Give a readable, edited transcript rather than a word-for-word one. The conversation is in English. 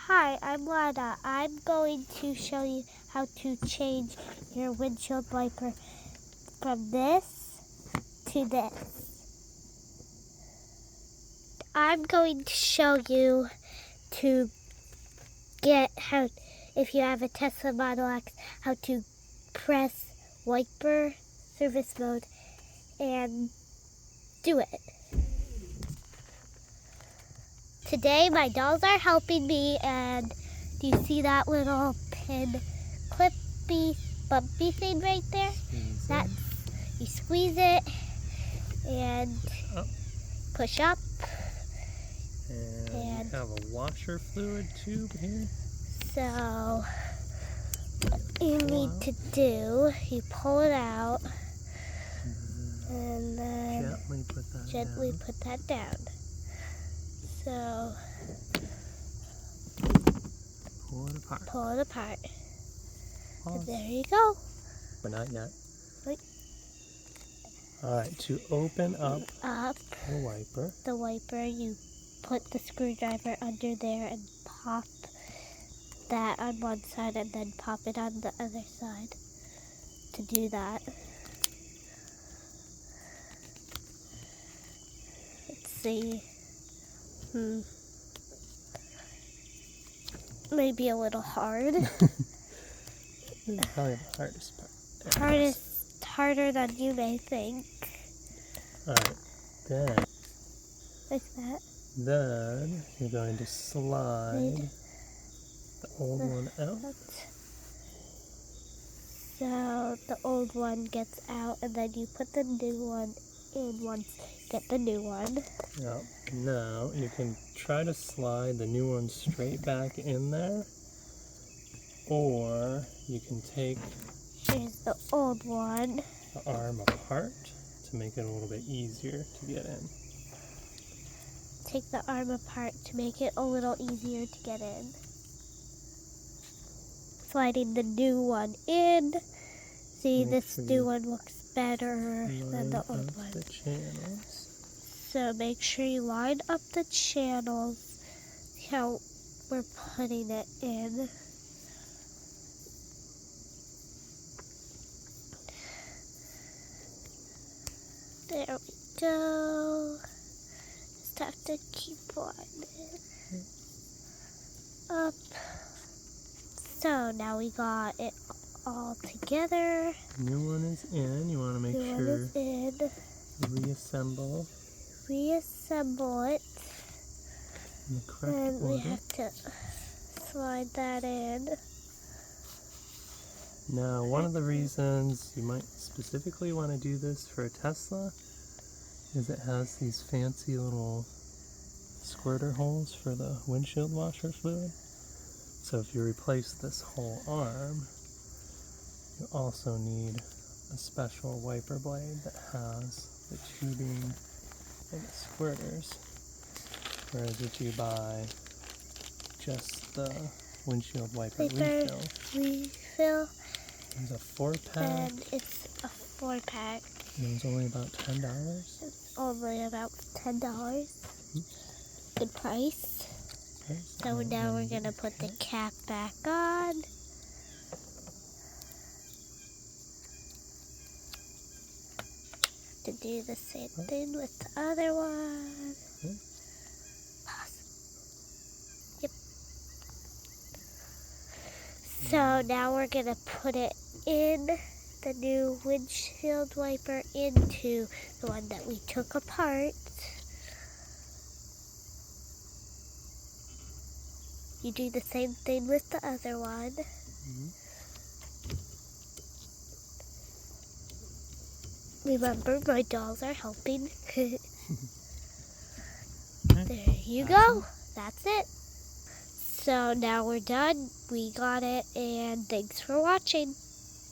Hi, I'm Lana. I'm going to show you how to change your windshield wiper from this to this. I'm going to show you to get how, if you have a Tesla Model X, how to press wiper service mode and do it. Today my dolls are helping me, and do you see that little pin clippy bumpy thing right there? You squeeze it and push up. And you have a washer fluid tube here. So what you need to do, you pull it out and then gently put that down. So pull it apart. And there you go. But not yet. Wait. Alright, to open up the wiper, you put the screwdriver under there and pop that on one side and then pop it on the other side to do that. Let's see. Maybe a little hard. Probably the hardest part. Harder than you may think. Alright, then. Like that. Then you're going to slide the old one out. So the old one gets out, and then you put the new one in once you get the new one. Yep. Now you can try to slide the new one straight back in there, or you can take here's the old one, the arm apart to make it a little bit easier to get in. Take the arm apart to make it a little easier to get in. Sliding the new one in. See, this new one looks better than the old one. So make sure you line up the channels. See how we're putting it in. There we go. Just have to keep lining up. So now we got it all together. New one is in. You want to make sure reassemble it in the correct and order. we have to slide that in. Now, one of the reasons you might specifically want to do this for a Tesla is it has these fancy little squirter holes for the windshield washer fluid. So if you replace this whole arm, you also need a special wiper blade that has the tubing and the squirters. Whereas if you buy just the windshield wiper refill, there's a 4-pack. And it's a 4-pack. And it was only about $10. It's only about $10. Good price. Okay, So now we're going to put the cap back on. To do the same thing with the other one. Yep. So now we're going to put it in the new windshield wiper into the one that we took apart. You do the same thing with the other one. Remember, my dolls are helping. There you go. That's it. So now we're done. We got it, and thanks for watching.